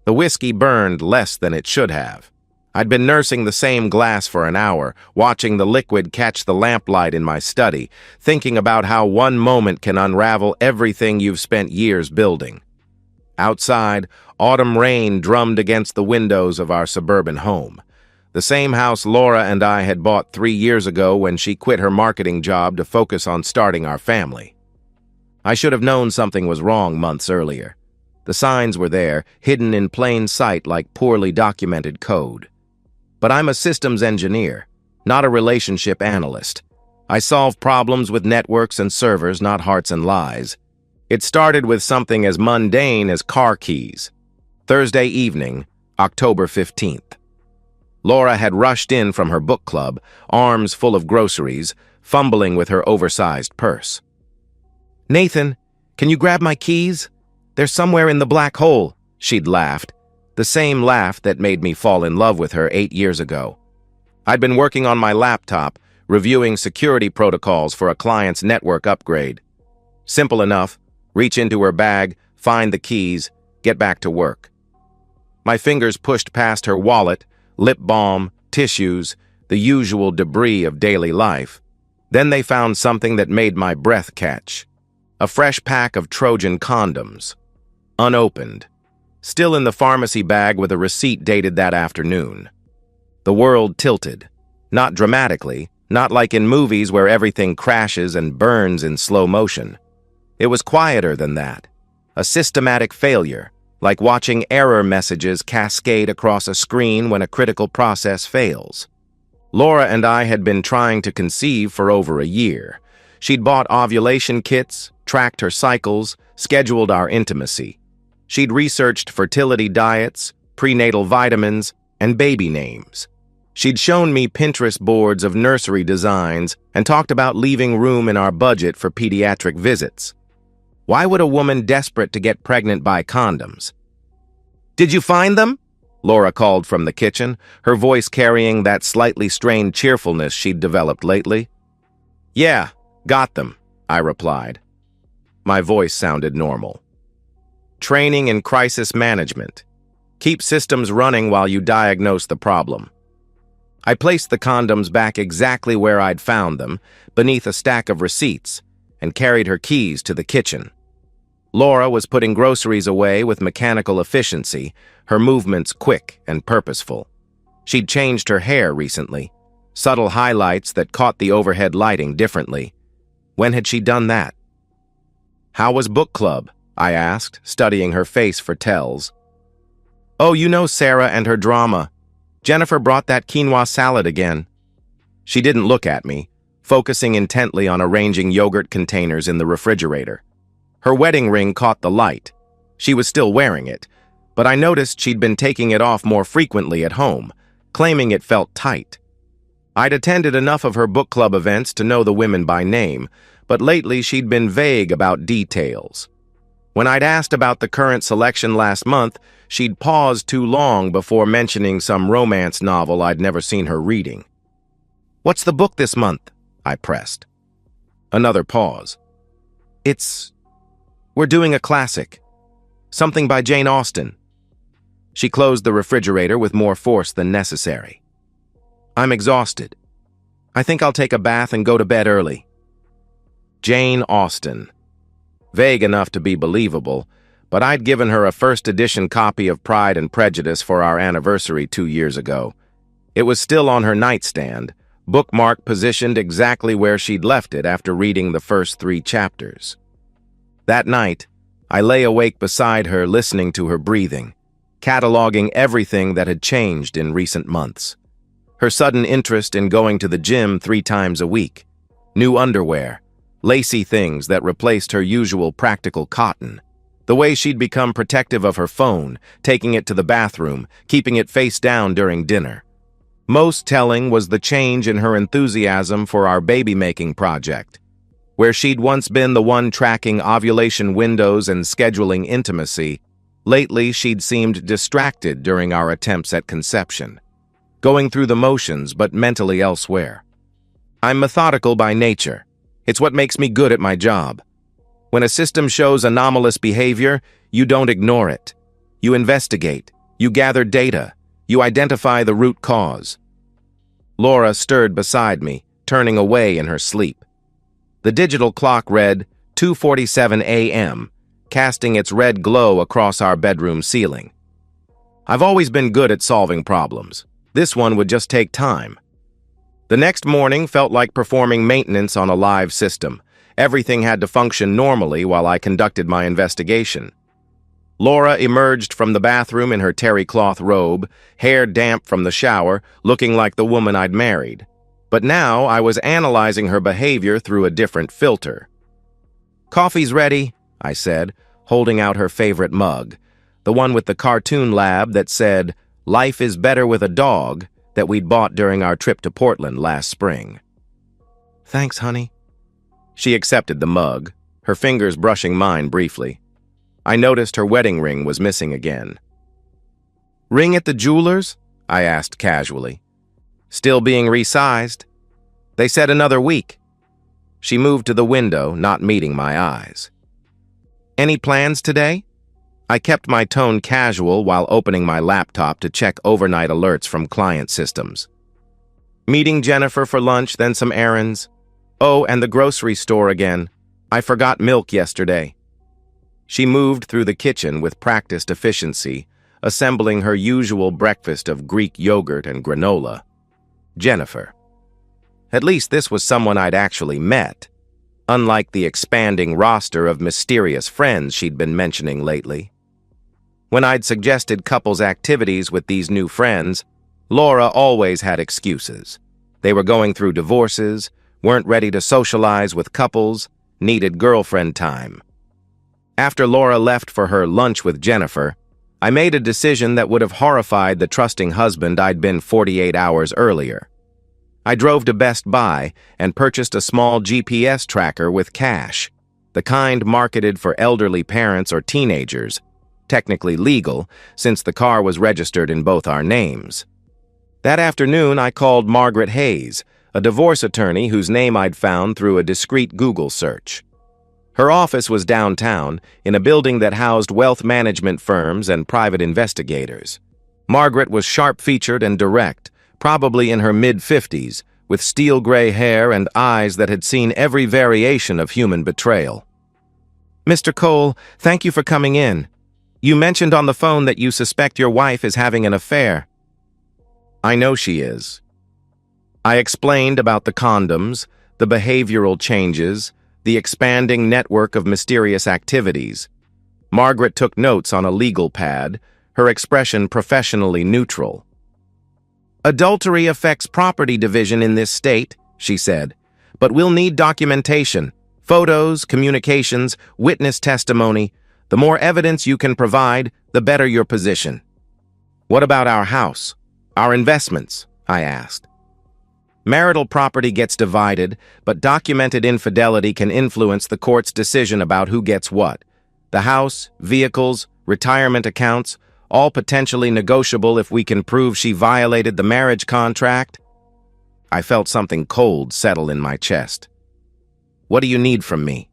The whiskey burned less than it should have. I'd been nursing the same glass for an hour, watching the liquid catch the lamplight in my study, thinking about how one moment can unravel everything you've spent years building. Outside, autumn rain drummed against the windows of our suburban home. The same house Laura and I had bought 3 years ago when she quit her marketing job to focus on starting our family. I should have known something was wrong months earlier. The signs were there, hidden in plain sight like poorly documented code. But I'm a systems engineer, not a relationship analyst. I solve problems with networks and servers, not hearts and lies. It started with something as mundane as car keys. Thursday evening, October 15th. Laura had rushed in from her book club, arms full of groceries, fumbling with her oversized purse. "Nathan, can you grab my keys? They're somewhere in the black hole," she'd laughed, the same laugh that made me fall in love with her 8 years ago. I'd been working on my laptop, reviewing security protocols for a client's network upgrade. Simple enough, reach into her bag, find the keys, get back to work. My fingers pushed past her wallet, lip balm, tissues, the usual debris of daily life. Then they found something that made my breath catch. A fresh pack of Trojan condoms. Unopened. Still in the pharmacy bag with a receipt dated that afternoon. The world tilted. Not dramatically, not like in movies where everything crashes and burns in slow motion. It was quieter than that. A systematic failure, like watching error messages cascade across a screen when a critical process fails. Laura and I had been trying to conceive for over a year. She'd bought ovulation kits, tracked her cycles, scheduled our intimacy. She'd researched fertility diets, prenatal vitamins, and baby names. She'd shown me Pinterest boards of nursery designs and talked about leaving room in our budget for pediatric visits. Why would a woman desperate to get pregnant buy condoms? "Did you find them?" Laura called from the kitchen, her voice carrying that slightly strained cheerfulness she'd developed lately. "Yeah, got them," I replied. My voice sounded normal. Training in crisis management. Keep systems running while you diagnose the problem. I placed the condoms back exactly where I'd found them, beneath a stack of receipts, and carried her keys to the kitchen. Laura was putting groceries away with mechanical efficiency, her movements quick and purposeful. She'd changed her hair recently, subtle highlights that caught the overhead lighting differently. When had she done that? "How was book club?" I asked, studying her face for tells. "Oh, you know Sarah and her drama. Jennifer brought that quinoa salad again." She didn't look at me, focusing intently on arranging yogurt containers in the refrigerator. Her wedding ring caught the light. She was still wearing it, but I noticed she'd been taking it off more frequently at home, claiming it felt tight. I'd attended enough of her book club events to know the women by name, but lately she'd been vague about details. When I'd asked about the current selection last month, she'd paused too long before mentioning some romance novel I'd never seen her reading. "What's the book this month?" I pressed. Another pause. We're doing a classic. Something by Jane Austen." She closed the refrigerator with more force than necessary. "I'm exhausted. I think I'll take a bath and go to bed early." Jane Austen. Vague enough to be believable, but I'd given her a first edition copy of Pride and Prejudice for our anniversary 2 years ago. It was still on her nightstand, bookmark positioned exactly where she'd left it after reading the first 3 chapters. That night, I lay awake beside her listening to her breathing, cataloging everything that had changed in recent months. Her sudden interest in going to the gym 3 times a week, new underwear, lacy things that replaced her usual practical cotton, the way she'd become protective of her phone, taking it to the bathroom, keeping it face down during dinner. Most telling was the change in her enthusiasm for our baby-making project. Where she'd once been the one tracking ovulation windows and scheduling intimacy, lately she'd seemed distracted during our attempts at conception, going through the motions but mentally elsewhere. I'm methodical by nature. It's what makes me good at my job. When a system shows anomalous behavior, you don't ignore it. You investigate, You gather data. You identify the root cause. Laura stirred beside me, turning away in her sleep. The digital clock read 2:47 a.m., casting its red glow across our bedroom ceiling. I've always been good at solving problems. This one would just take time. The next morning felt like performing maintenance on a live system. Everything had to function normally while I conducted my investigation. Laura emerged from the bathroom in her terry cloth robe, hair damp from the shower, looking like the woman I'd married. But now I was analyzing her behavior through a different filter. "Coffee's ready," I said, holding out her favorite mug, the one with the cartoon lab that said, "Life is better with a dog," that we'd bought during our trip to Portland last spring. "Thanks, honey." She accepted the mug, her fingers brushing mine briefly. I noticed her wedding ring was missing again. "Ring at the jeweler's?" I asked casually. "Still being resized. They said another week." She moved to the window, not meeting my eyes. "Any plans today?" I kept my tone casual while opening my laptop to check overnight alerts from client systems. "Meeting Jennifer for lunch, then some errands. Oh, and the grocery store again. I forgot milk yesterday." She moved through the kitchen with practiced efficiency, assembling her usual breakfast of Greek yogurt and granola. Jennifer. At least this was someone I'd actually met, unlike the expanding roster of mysterious friends she'd been mentioning lately. When I'd suggested couples activities with these new friends, Laura always had excuses. They were going through divorces, weren't ready to socialize with couples, needed girlfriend time. After Laura left for her lunch with Jennifer, I made a decision that would have horrified the trusting husband I'd been 48 hours earlier. I drove to Best Buy and purchased a small GPS tracker with cash, the kind marketed for elderly parents or teenagers, technically legal since the car was registered in both our names. That afternoon, I called Margaret Hayes, a divorce attorney whose name I'd found through a discreet Google search. Her office was downtown, in a building that housed wealth management firms and private investigators. Margaret was sharp-featured and direct, probably in her mid-50s, with steel gray hair and eyes that had seen every variation of human betrayal. "Mr. Cole, thank you for coming in. You mentioned on the phone that you suspect your wife is having an affair." "I know she is." I explained about the condoms, the behavioral changes, the expanding network of mysterious activities. Margaret took notes on a legal pad, her expression professionally neutral. "Adultery affects property division in this state," she said, "but we'll need documentation, photos, communications, witness testimony. The more evidence you can provide, the better your position." "What about our house? Our investments?" I asked. "Marital property gets divided, but documented infidelity can influence the court's decision about who gets what. The house, vehicles, retirement accounts, all potentially negotiable if we can prove she violated the marriage contract." I felt something cold settle in my chest. "What do you need from me?"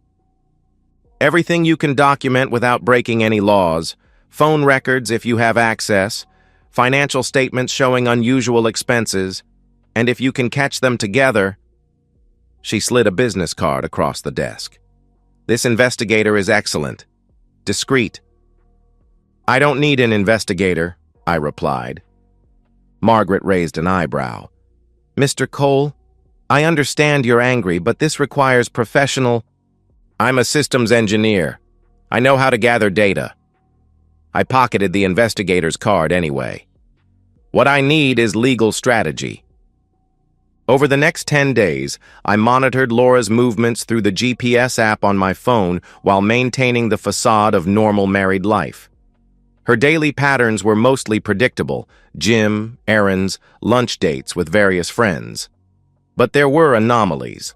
"Everything you can document without breaking any laws, phone records if you have access, financial statements showing unusual expenses, and if you can catch them together." She slid a business card across the desk. "This investigator is excellent. Discreet." "I don't need an investigator," I replied. Margaret raised an eyebrow. "Mr. Cole, I understand you're angry, but this requires professional—" "I'm a systems engineer. I know how to gather data." I pocketed the investigator's card anyway. "What I need is legal strategy." Over the next 10 days, I monitored Laura's movements through the GPS app on my phone while maintaining the facade of normal married life. Her daily patterns were mostly predictable: gym, errands, lunch dates with various friends. But there were anomalies.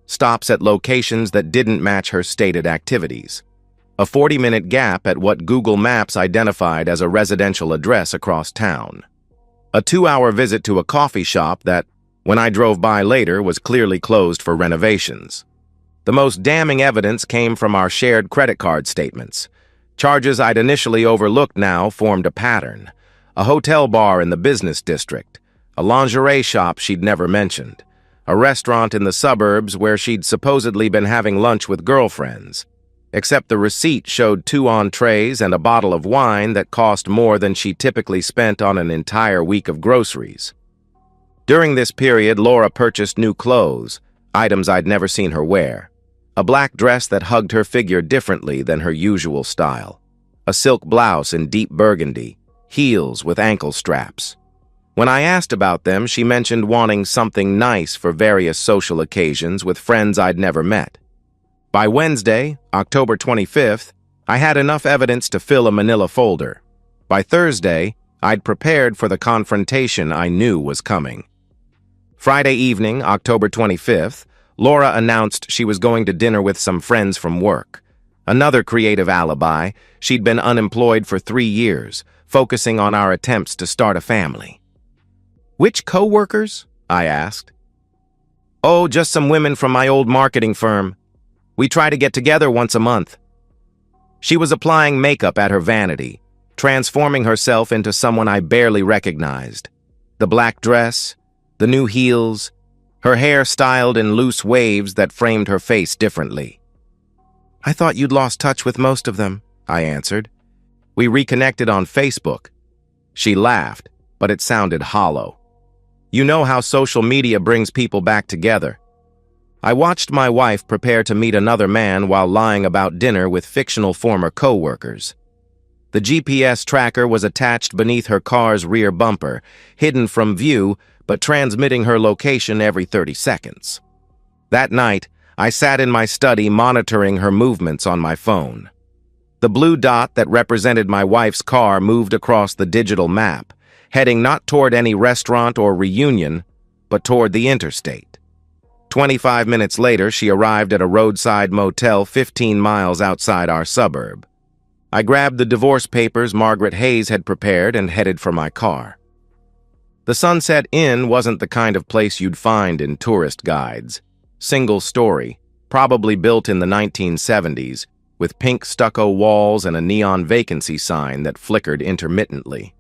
Stops at locations that didn't match her stated activities. A 40-minute gap at what Google Maps identified as a residential address across town. A 2-hour visit to a coffee shop that, when I drove by later, was clearly closed for renovations. The most damning evidence came from our shared credit card statements. Charges I'd initially overlooked now formed a pattern. a hotel bar in the business district, a lingerie shop she'd never mentioned, a restaurant in the suburbs where she'd supposedly been having lunch with girlfriends, except the receipt showed 2 entrees and a bottle of wine that cost more than she typically spent on an entire week of groceries. During this period, Laura purchased new clothes, items I'd never seen her wear, a black dress that hugged her figure differently than her usual style, a silk blouse in deep burgundy, heels with ankle straps. When I asked about them, she mentioned wanting something nice for various social occasions with friends I'd never met. By Wednesday, October 25th, I had enough evidence to fill a manila folder. By Thursday, I'd prepared for the confrontation I knew was coming. Friday evening, October 25th, Laura announced she was going to dinner with some friends from work. Another creative alibi: she'd been unemployed for 3 years, focusing on our attempts to start a family. "Which co-workers?" I asked. "Oh, just some women from my old marketing firm. We try to get together once a month." She was applying makeup at her vanity, transforming herself into someone I barely recognized. The black dress, the new heels, her hair styled in loose waves that framed her face differently. "I thought you'd lost touch with most of them," I answered. "We reconnected on Facebook." She laughed, but it sounded hollow. "You know how social media brings people back together." I watched my wife prepare to meet another man while lying about dinner with fictional former co-workers. The GPS tracker was attached beneath her car's rear bumper, hidden from view but transmitting her location every 30 seconds. That night, I sat in my study monitoring her movements on my phone. The blue dot that represented my wife's car moved across the digital map, heading not toward any restaurant or reunion, but toward the interstate. 25 minutes later, she arrived at a roadside motel 15 miles outside our suburb. I grabbed the divorce papers Margaret Hayes had prepared and headed for my car. The Sunset Inn wasn't the kind of place you'd find in tourist guides. Single story, probably built in the 1970s, with pink stucco walls and a neon vacancy sign that flickered intermittently.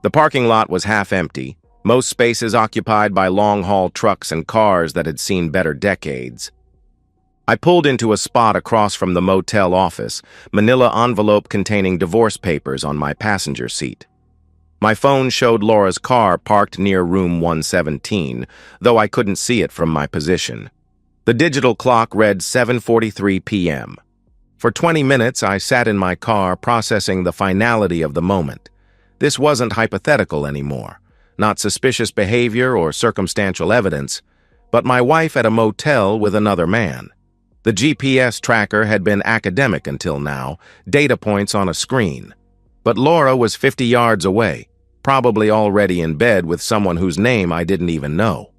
The parking lot was half empty, most spaces occupied by long-haul trucks and cars that had seen better decades. I pulled into a spot across from the motel office, manila envelope containing divorce papers on my passenger seat. My phone showed Laura's car parked near room 117, though I couldn't see it from my position. The digital clock read 7:43 p.m. For 20 minutes, I sat in my car processing the finality of the moment. This wasn't hypothetical anymore, not suspicious behavior or circumstantial evidence, but my wife at a motel with another man. The GPS tracker had been academic until now, data points on a screen. But Laura was 50 yards away, probably already in bed with someone whose name I didn't even know.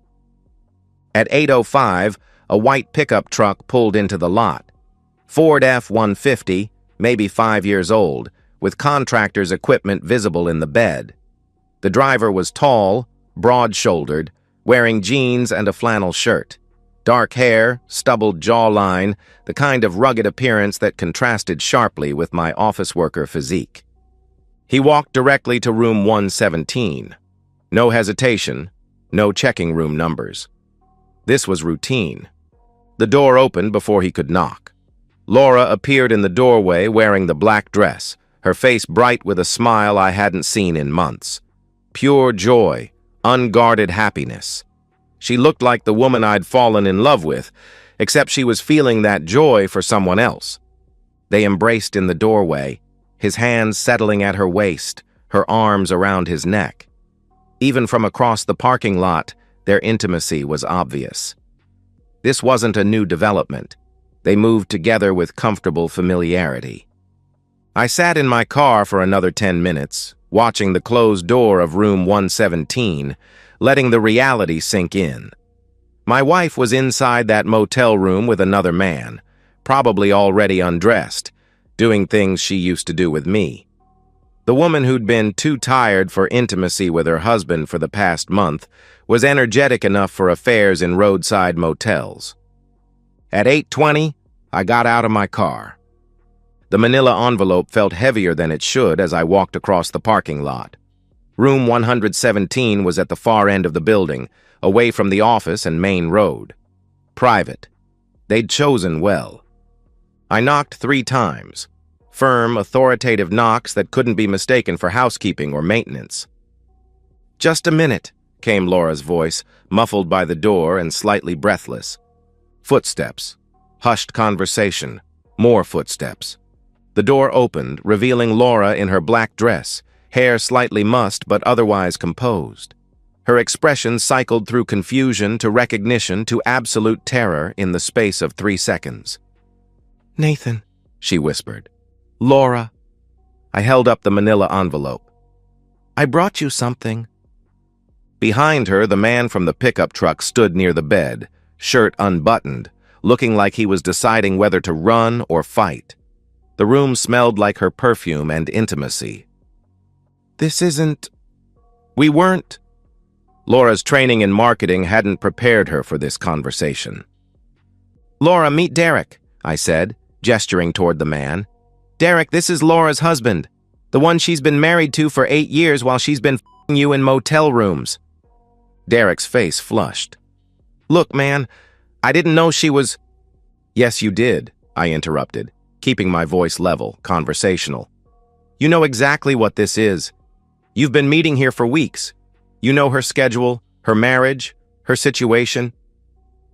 At 8:05, a white pickup truck pulled into the lot. Ford F-150, maybe 5 years old, with contractor's equipment visible in the bed. The driver was tall, broad-shouldered, wearing jeans and a flannel shirt. Dark hair, stubbled jawline, the kind of rugged appearance that contrasted sharply with my office worker physique. He walked directly to room 117. No hesitation, no checking room numbers. This was routine. The door opened before he could knock. Laura appeared in the doorway wearing the black dress, her face bright with a smile I hadn't seen in months. Pure joy, unguarded happiness. She looked like the woman I'd fallen in love with, except she was feeling that joy for someone else. They embraced in the doorway, his hands settling at her waist, her arms around his neck. Even from across the parking lot, their intimacy was obvious. This wasn't a new development. They moved together with comfortable familiarity. I sat in my car for another 10 minutes, watching the closed door of room 117, letting the reality sink in. My wife was inside that motel room with another man, probably already undressed, doing things she used to do with me. The woman who'd been too tired for intimacy with her husband for the past month was energetic enough for affairs in roadside motels. At 8:20, I got out of my car. The manila envelope felt heavier than it should as I walked across the parking lot. Room 117 was at the far end of the building, away from the office and main road. Private. They'd chosen well. I knocked 3 times. Firm, authoritative knocks that couldn't be mistaken for housekeeping or maintenance. "Just a minute," came Laura's voice, muffled by the door and slightly breathless. Footsteps. Hushed conversation. More footsteps. The door opened, revealing Laura in her black dress, hair slightly mussed but otherwise composed. Her expression cycled through confusion to recognition to absolute terror in the space of 3 seconds. "Nathan," she whispered. "Laura." I held up the manila envelope. "I brought you something." Behind her, the man from the pickup truck stood near the bed, shirt unbuttoned, looking like he was deciding whether to run or fight. The room smelled like her perfume and intimacy. "This isn't... We weren't..." Laura's training in marketing hadn't prepared her for this conversation. "Laura, meet Derek," I said, gesturing toward the man. "Derek, this is Laura's husband, the one she's been married to for 8 years while she's been f***ing you in motel rooms." Derek's face flushed. "Look, man, I didn't know she was..." "Yes, you did," I interrupted, keeping my voice level, conversational. "You know exactly what this is. You've been meeting here for weeks. You know her schedule, her marriage, her situation."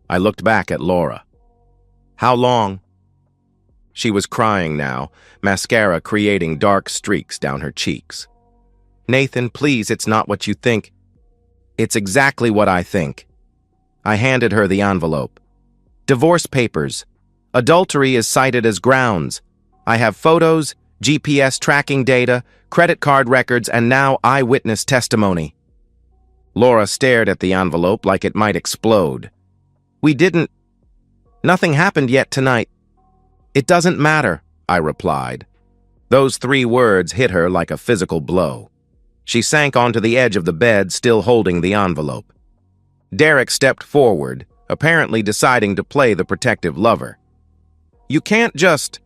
I looked back at Laura. "How long?" She was crying now, mascara creating dark streaks down her cheeks. "Nathan, please, it's not what you think." "It's exactly what I think." I handed her the envelope. "Divorce papers. Adultery is cited as grounds. I have photos, GPS tracking data, credit card records, and now eyewitness testimony." Laura stared at the envelope like it might explode. "We didn't... Nothing happened yet tonight." "It doesn't matter," I replied. Those 3 words hit her like a physical blow. She sank onto the edge of the bed, still holding the envelope. Derek stepped forward, apparently deciding to play the protective lover. "You can't just..."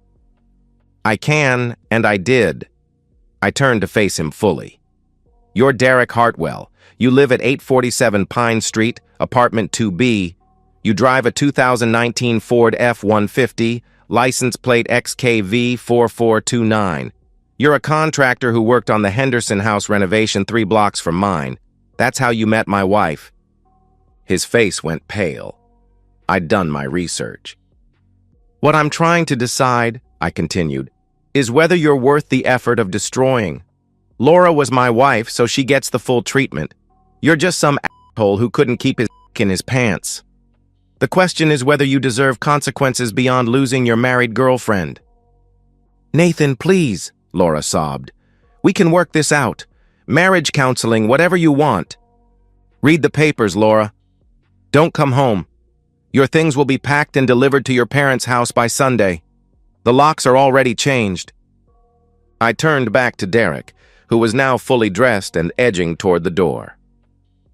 "I can, and I did." I turned to face him fully. "You're Derek Hartwell. You live at 847 Pine Street, apartment 2B. You drive a 2019 Ford F-150, license plate XKV4429. You're a contractor who worked on the Henderson house renovation 3 blocks from mine. That's how you met my wife." His face went pale. I'd done my research. "What I'm trying to decide," I continued, "is whether you're worth the effort of destroying. Laura was my wife, so she gets the full treatment. You're just some asshole who couldn't keep his in his pants. The question is whether you deserve consequences beyond losing your married girlfriend." "Nathan, please," Laura sobbed. "We can work this out. Marriage counseling, whatever you want." "Read the papers, Laura. Don't come home. Your things will be packed and delivered to your parents' house by Sunday. The locks are already changed." I turned back to Derek, who was now fully dressed and edging toward the door.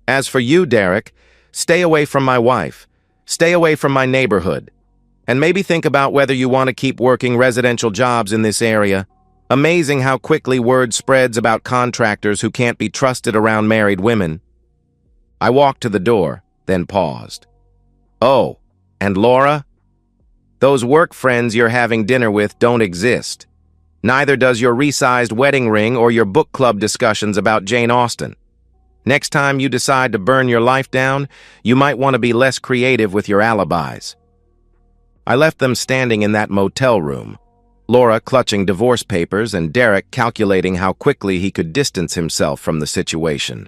"As for you, Derek, stay away from my wife. Stay away from my neighborhood. And maybe think about whether you want to keep working residential jobs in this area. Amazing how quickly word spreads about contractors who can't be trusted around married women." I walked to the door, then paused. "Oh, and Laura? Those work friends you're having dinner with don't exist. Neither does your resized wedding ring or your book club discussions about Jane Austen. Next time you decide to burn your life down, you might want to be less creative with your alibis." I left them standing in that motel room, Laura clutching divorce papers and Derek calculating how quickly he could distance himself from the situation.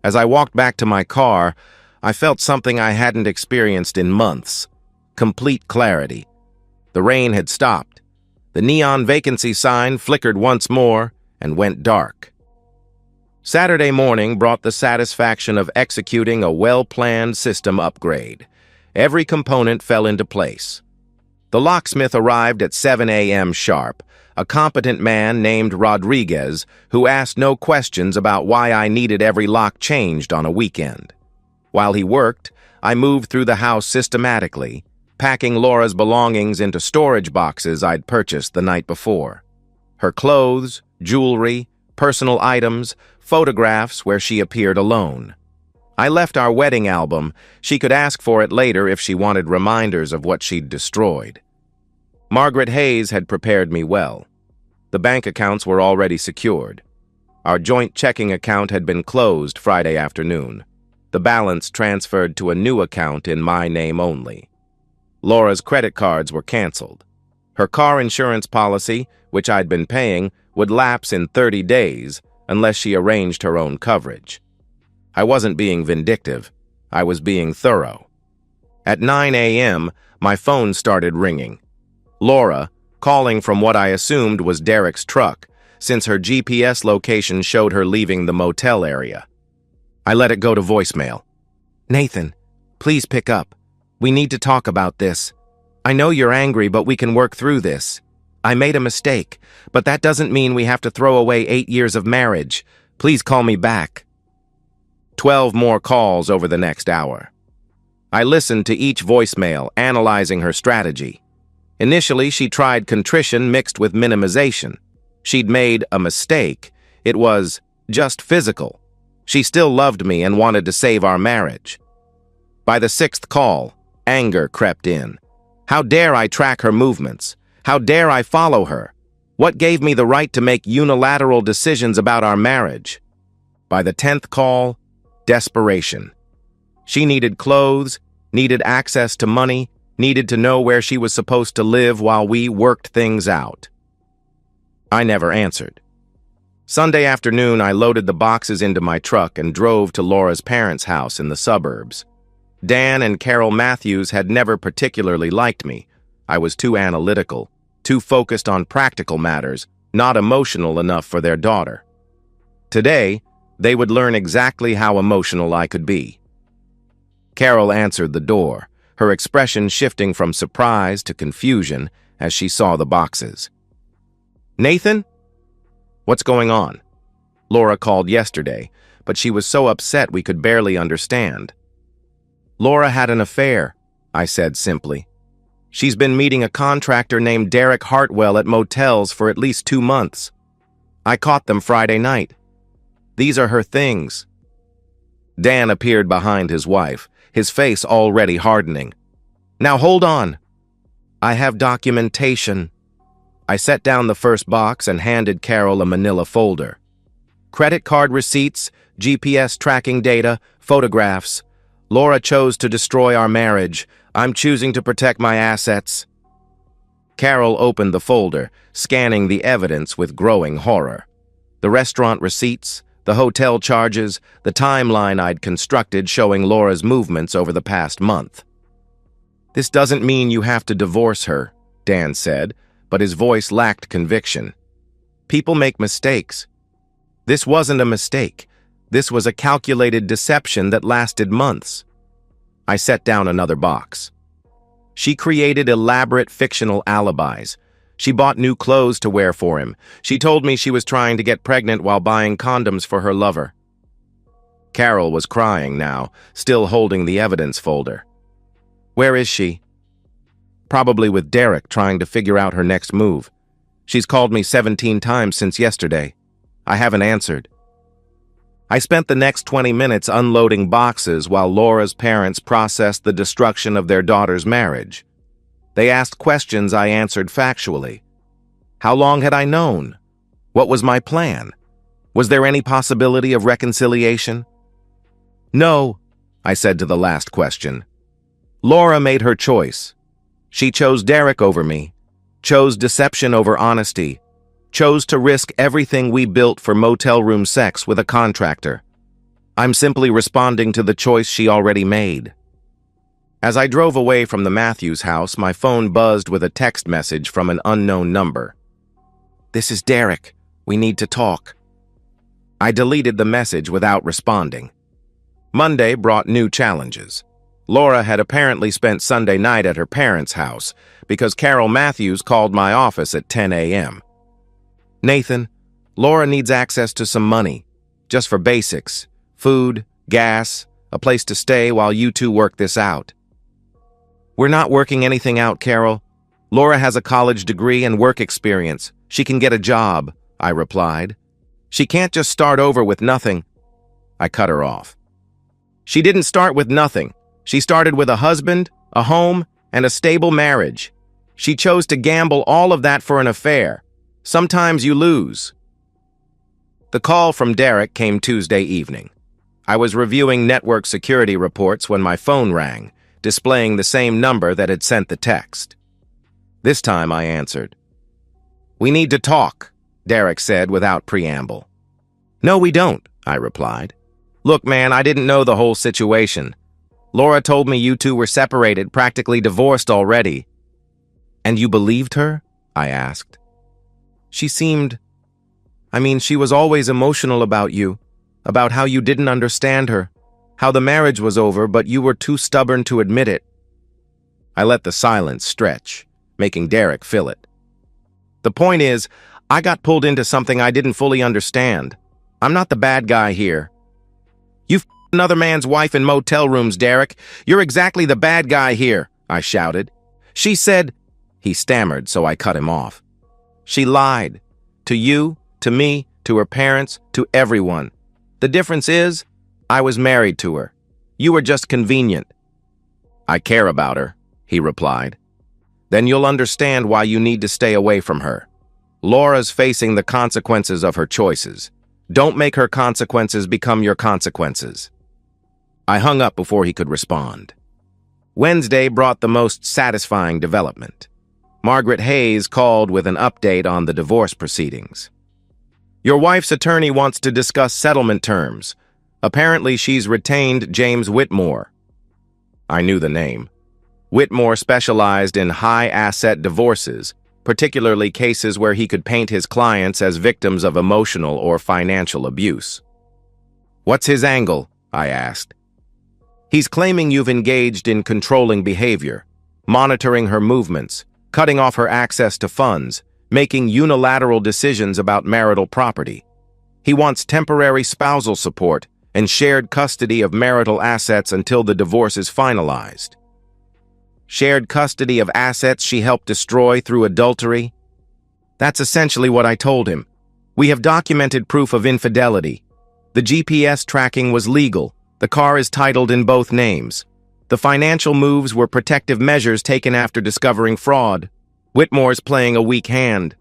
As I walked back to my car, I felt something I hadn't experienced in months: complete clarity. The rain had stopped. The neon vacancy sign flickered once more and went dark. Saturday morning brought the satisfaction of executing a well-planned system upgrade. Every component fell into place. The locksmith arrived at 7 a.m. sharp, a competent man named Rodriguez who asked no questions about why I needed every lock changed on a weekend. While he worked, I moved through the house systematically, packing Laura's belongings into storage boxes I'd purchased the night before. Her clothes, jewelry, personal items, photographs where she appeared alone. I left our wedding album. She could ask for it later if she wanted reminders of what she'd destroyed. Margaret Hayes had prepared me well. The bank accounts were already secured. Our joint checking account had been closed Friday afternoon. The balance transferred to a new account in my name only. Laura's credit cards were canceled. Her car insurance policy, which I'd been paying, would lapse in 30 days unless she arranged her own coverage. I wasn't being vindictive. I was being thorough. At 9 a.m., my phone started ringing. Laura, calling from what I assumed was Derek's truck, since her GPS location showed her leaving the motel area. I let it go to voicemail. "Nathan, please pick up. We need to talk about this. I know you're angry, but we can work through this. I made a mistake, but that doesn't mean we have to throw away 8 years of marriage. Please call me back." 12 more calls over the next hour. I listened to each voicemail, analyzing her strategy. Initially, she tried contrition mixed with minimization. She'd made a mistake. It was just physical. She still loved me and wanted to save our marriage. By the 6th call, anger crept in. How dare I track her movements? How dare I follow her? What gave me the right to make unilateral decisions about our marriage? By the 10th call, desperation. She needed clothes, needed access to money, needed to know where she was supposed to live while we worked things out. I never answered. Sunday afternoon, I loaded the boxes into my truck and drove to Laura's parents' house in the suburbs. Dan and Carol Matthews had never particularly liked me. I was too analytical, too focused on practical matters, not emotional enough for their daughter. Today, they would learn exactly how emotional I could be. Carol answered the door, her expression shifting from surprise to confusion as she saw the boxes. "Nathan? What's going on?" Laura called yesterday, but she was so upset we could barely understand. "Laura had an affair," I said simply. "She's been meeting a contractor named Derek Hartwell at motels for at least 2 months. I caught them Friday night. These are her things." Dan appeared behind his wife, his face already hardening. "Now hold on. I have documentation." I set down the first box and handed Carol a manila folder. "Credit card receipts, GPS tracking data, photographs. Laura chose to destroy our marriage. I'm choosing to protect my assets." Carol opened the folder, scanning the evidence with growing horror. The restaurant receipts, the hotel charges, the timeline I'd constructed showing Laura's movements over the past month. "This doesn't mean you have to divorce her," Dan said, but his voice lacked conviction. "People make mistakes. This wasn't a mistake. This was a calculated deception that lasted months." I set down another box. "She created elaborate fictional alibis. She bought new clothes to wear for him. She told me she was trying to get pregnant while buying condoms for her lover." Carol was crying now, still holding the evidence folder. "Where is she?" "Probably with Derek, trying to figure out her next move. She's called me 17 times since yesterday. I haven't answered." I spent the next 20 minutes unloading boxes while Laura's parents processed the destruction of their daughter's marriage. They asked questions I answered factually. How long had I known? What was my plan? Was there any possibility of reconciliation? "No," I said to the last question. "Laura made her choice. She chose Derek over me, chose deception over honesty, chose to risk everything we built for motel room sex with a contractor. I'm simply responding to the choice she already made." As I drove away from the Matthews house, my phone buzzed with a text message from an unknown number. "This is Derek. We need to talk." I deleted the message without responding. Monday brought new challenges. Laura had apparently spent Sunday night at her parents' house because Carol Matthews called my office at 10 a.m. "Nathan, Laura needs access to some money, just for basics, food, gas, a place to stay while you two work this out." "We're not working anything out, Carol. Laura has a college degree and work experience. She can get a job," I replied. She can't just start over with nothing. I cut her off. She didn't start with nothing. She started with a husband, a home, and a stable marriage. She chose to gamble all of that for an affair. Sometimes you lose. The call from Derek came Tuesday evening. I was reviewing network security reports when my phone rang, displaying the same number that had sent the text. This time I answered. "We need to talk," Derek said without preamble. "No, we don't," I replied. "Look, man, I didn't know the whole situation. Laura told me you two were separated, practically divorced already." "And you believed her?" I asked. She was always emotional about you, about how you didn't understand her, how the marriage was over, but you were too stubborn to admit it." I let the silence stretch, making Derek fill it. "The point is, I got pulled into something I didn't fully understand. I'm not the bad guy here." "You f***ed another man's wife in motel rooms, Derek. You're exactly the bad guy here," I shouted. "She said—" He stammered, so I cut him off. "She lied. To you, to me, to her parents, to everyone. The difference is, I was married to her. You were just convenient." "I care about her," he replied. "Then you'll understand why you need to stay away from her. Laura's facing the consequences of her choices. Don't make her consequences become your consequences." I hung up before he could respond. Wednesday brought the most satisfying development. Margaret Hayes called with an update on the divorce proceedings. "Your wife's attorney wants to discuss settlement terms. Apparently she's retained James Whitmore." I knew the name. Whitmore specialized in high-asset divorces, particularly cases where he could paint his clients as victims of emotional or financial abuse. "What's his angle?" I asked. "He's claiming you've engaged in controlling behavior, monitoring her movements, cutting off her access to funds, making unilateral decisions about marital property. He wants temporary spousal support and shared custody of marital assets until the divorce is finalized." Shared custody of assets she helped destroy through adultery? That's essentially what I told him. We have documented proof of infidelity. The GPS tracking was legal. The car is titled in both names. The financial moves were protective measures taken after discovering fraud. Whitmore's playing a weak hand.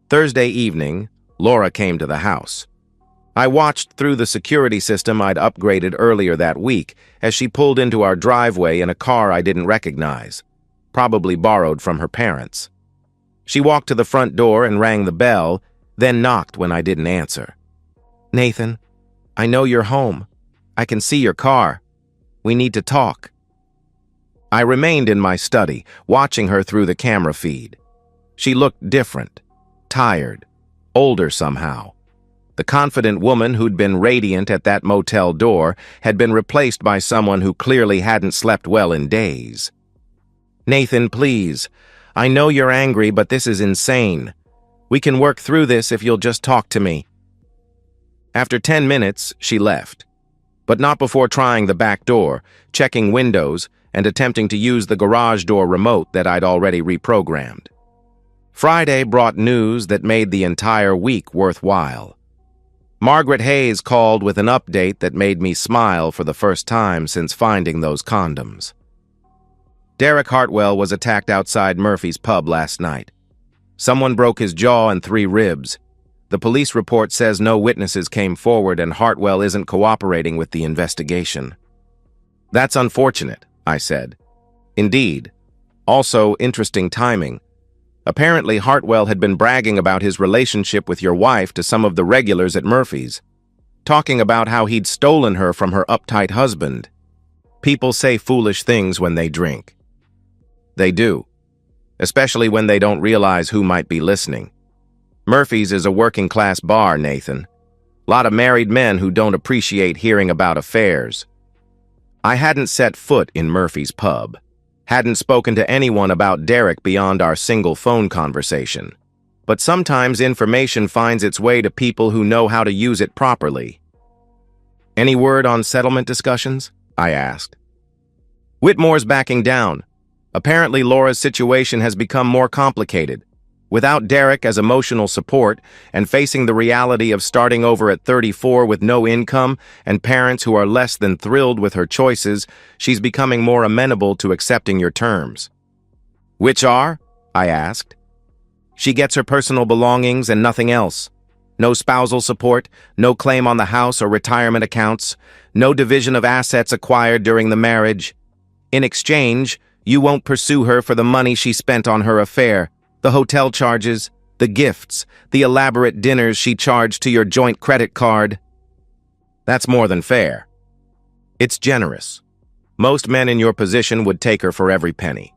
Thursday evening, Laura came to the house. I watched through the security system I'd upgraded earlier that week as she pulled into our driveway in a car I didn't recognize, probably borrowed from her parents. She walked to the front door and rang the bell, then knocked when I didn't answer. "Nathan, I know you're home. I can see your car. We need to talk." I remained in my study, watching her through the camera feed. She looked different, tired, older somehow. The confident woman who'd been radiant at that motel door had been replaced by someone who clearly hadn't slept well in days. "Nathan, please. I know you're angry, but this is insane. We can work through this if you'll just talk to me." After 10 minutes, she left. But not before trying the back door, checking windows, and attempting to use the garage door remote that I'd already reprogrammed. Friday brought news that made the entire week worthwhile. Margaret Hayes called with an update that made me smile for the first time since finding those condoms. Derek Hartwell was attacked outside Murphy's pub last night. Someone broke his jaw and 3 ribs. The police report says no witnesses came forward and Hartwell isn't cooperating with the investigation. "That's unfortunate," I said. "Indeed. Also, interesting timing. Apparently, Hartwell had been bragging about his relationship with your wife to some of the regulars at Murphy's, talking about how he'd stolen her from her uptight husband. People say foolish things when they drink. They do, especially when they don't realize who might be listening. Murphy's is a working-class bar, Nathan. Lot of married men who don't appreciate hearing about affairs. I hadn't set foot in Murphy's pub. Hadn't spoken to anyone about Derek beyond our single phone conversation. But sometimes information finds its way to people who know how to use it properly. "Any word on settlement discussions?" I asked. "Whitmore's backing down. Apparently Laura's situation has become more complicated. Without Derek as emotional support and facing the reality of starting over at 34 with no income and parents who are less than thrilled with her choices, she's becoming more amenable to accepting your terms. Which are? I asked. She gets her personal belongings and nothing else. No spousal support, no claim on the house or retirement accounts, no division of assets acquired during the marriage. In exchange, you won't pursue her for the money she spent on her affair, the hotel charges, the gifts, the elaborate dinners she charged to your joint credit card. That's more than fair. It's generous. Most men in your position would take her for every penny.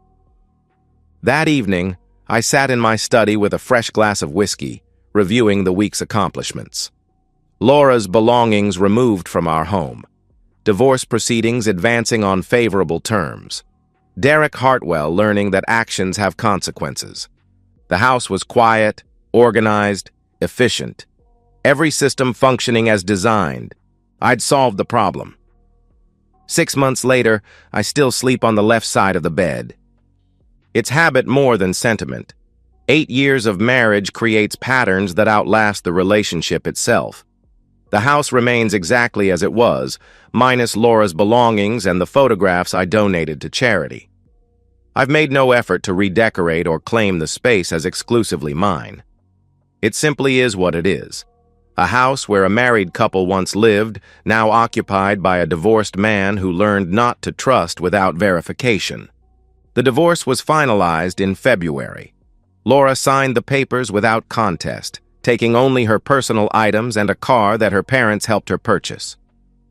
That evening, I sat in my study with a fresh glass of whiskey, reviewing the week's accomplishments. Laura's belongings removed from our home. Divorce proceedings advancing on favorable terms. Derek Hartwell learning that actions have consequences. The house was quiet, organized, efficient. Every system functioning as designed. I'd solved the problem. 6 months later, I still sleep on the left side of the bed. It's habit more than sentiment. 8 years of marriage creates patterns that outlast the relationship itself. The house remains exactly as it was, minus Laura's belongings and the photographs I donated to charity. I've made no effort to redecorate or claim the space as exclusively mine. It simply is what it is. A house where a married couple once lived, now occupied by a divorced man who learned not to trust without verification. The divorce was finalized in February. Laura signed the papers without contest, taking only her personal items and a car that her parents helped her purchase.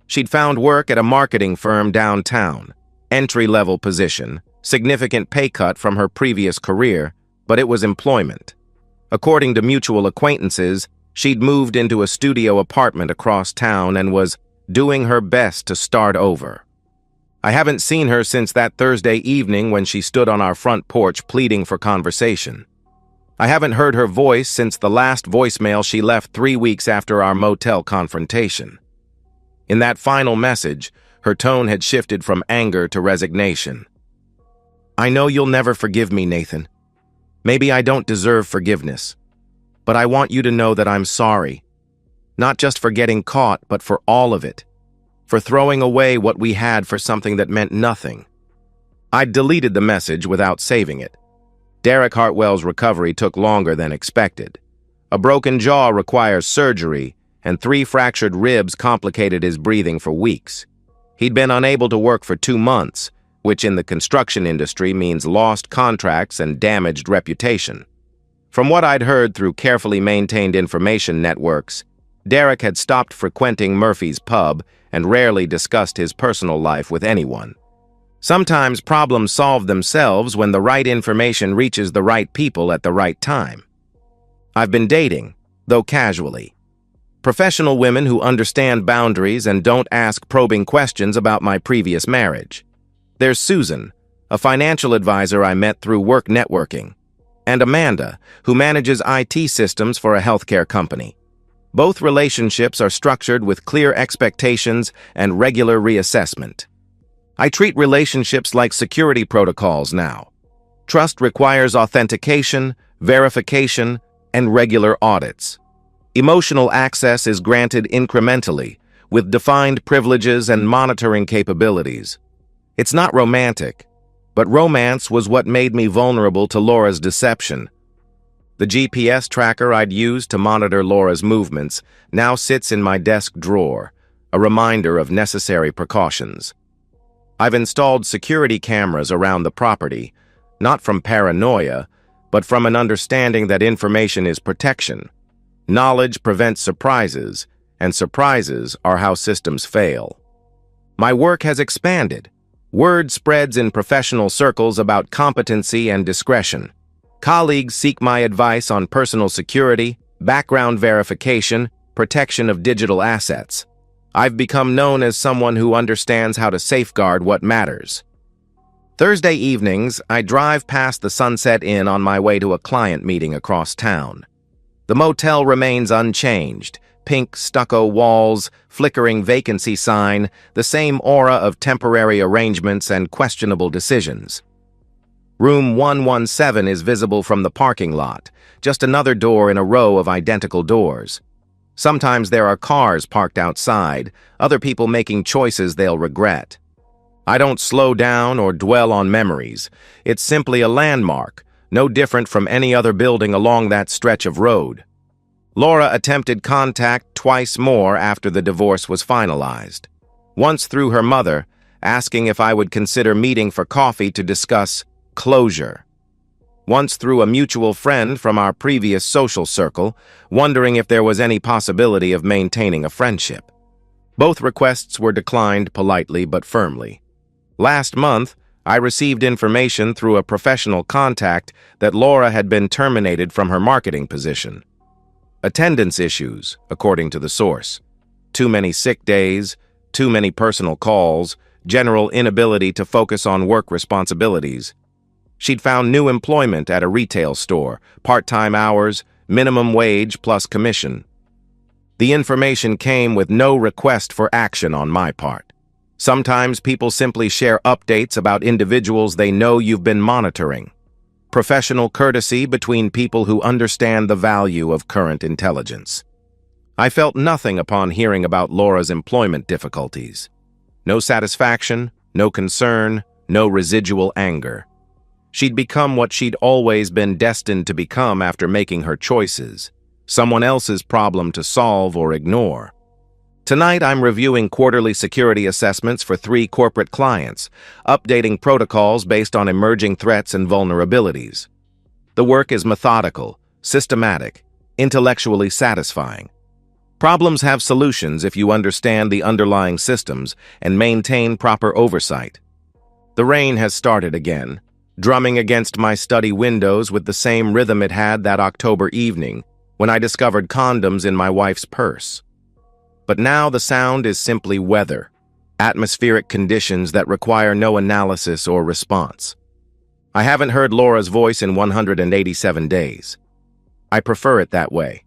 She'd found work at a marketing firm downtown, entry-level position, significant pay cut from her previous career, but it was employment. According to mutual acquaintances, she'd moved into a studio apartment across town and was doing her best to start over. I haven't seen her since that Thursday evening when she stood on our front porch pleading for conversation. I haven't heard her voice since the last voicemail she left 3 weeks after our motel confrontation. In that final message, her tone had shifted from anger to resignation. I know you'll never forgive me, Nathan. Maybe I don't deserve forgiveness. But I want you to know that I'm sorry. Not just for getting caught, but for all of it. For throwing away what we had for something that meant nothing. I'd deleted the message without saving it. Derek Hartwell's recovery took longer than expected. A broken jaw requires surgery, and 3 fractured ribs complicated his breathing for weeks. He'd been unable to work for 2 months, which in the construction industry means lost contracts and damaged reputation. From what I'd heard through carefully maintained information networks, Derek had stopped frequenting Murphy's pub and rarely discussed his personal life with anyone. Sometimes problems solve themselves when the right information reaches the right people at the right time. I've been dating, though casually. Professional women who understand boundaries and don't ask probing questions about my previous marriage. There's Susan, a financial advisor I met through work networking, and Amanda, who manages IT systems for a healthcare company. Both relationships are structured with clear expectations and regular reassessment. I treat relationships like security protocols now. Trust requires authentication, verification, and regular audits. Emotional access is granted incrementally, with defined privileges and monitoring capabilities. It's not romantic, but romance was what made me vulnerable to Laura's deception. The GPS tracker I'd used to monitor Laura's movements now sits in my desk drawer, a reminder of necessary precautions. I've installed security cameras around the property, not from paranoia, but from an understanding that information is protection. Knowledge prevents surprises, and surprises are how systems fail. My work has expanded. Word spreads in professional circles about competency and discretion. Colleagues seek my advice on personal security, background verification, protection of digital assets. I've become known as someone who understands how to safeguard what matters. Thursday evenings, I drive past the Sunset Inn on my way to a client meeting across town. The motel remains unchanged. Pink stucco walls, flickering vacancy sign, the same aura of temporary arrangements and questionable decisions. Room 117 is visible from the parking lot, just another door in a row of identical doors. Sometimes there are cars parked outside, other people making choices they'll regret. I don't slow down or dwell on memories. It's simply a landmark, no different from any other building along that stretch of road. Laura attempted contact twice more after the divorce was finalized. Once through her mother, asking if I would consider meeting for coffee to discuss closure. Once through a mutual friend from our previous social circle, wondering if there was any possibility of maintaining a friendship. Both requests were declined politely but firmly. Last month, I received information through a professional contact that Laura had been terminated from her marketing position. Attendance issues, according to the source. Too many sick days, too many personal calls, general inability to focus on work responsibilities. She'd found new employment at a retail store, part-time hours, minimum wage plus commission. The information came with no request for action on my part. Sometimes people simply share updates about individuals they know you've been monitoring. Professional courtesy between people who understand the value of current intelligence. I felt nothing upon hearing about Laura's employment difficulties. No satisfaction, no concern, no residual anger. She'd become what she'd always been destined to become after making her choices, someone else's problem to solve or ignore. Tonight, I'm reviewing quarterly security assessments for 3 corporate clients, updating protocols based on emerging threats and vulnerabilities. The work is methodical, systematic, intellectually satisfying. Problems have solutions if you understand the underlying systems and maintain proper oversight. The rain has started again, drumming against my study windows with the same rhythm it had that October evening when I discovered condoms in my wife's purse. But now the sound is simply weather, atmospheric conditions that require no analysis or response. I haven't heard Laura's voice in 187 days. I prefer it that way.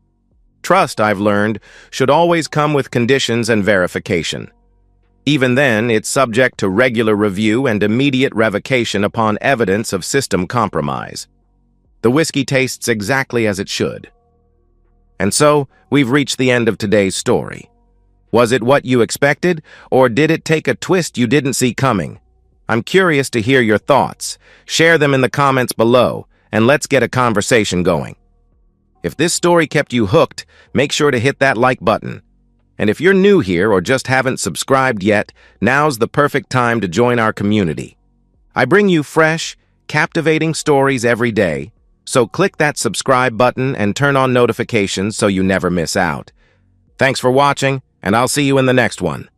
Trust, I've learned, should always come with conditions and verification. Even then, it's subject to regular review and immediate revocation upon evidence of system compromise. The whiskey tastes exactly as it should. And so, we've reached the end of today's story. Was it what you expected, or did it take a twist you didn't see coming? I'm curious to hear your thoughts. Share them in the comments below, and let's get a conversation going. If this story kept you hooked, make sure to hit that like button. And if you're new here or just haven't subscribed yet, now's the perfect time to join our community. I bring you fresh, captivating stories every day, so click that subscribe button and turn on notifications so you never miss out. Thanks for watching, and I'll see you in the next one.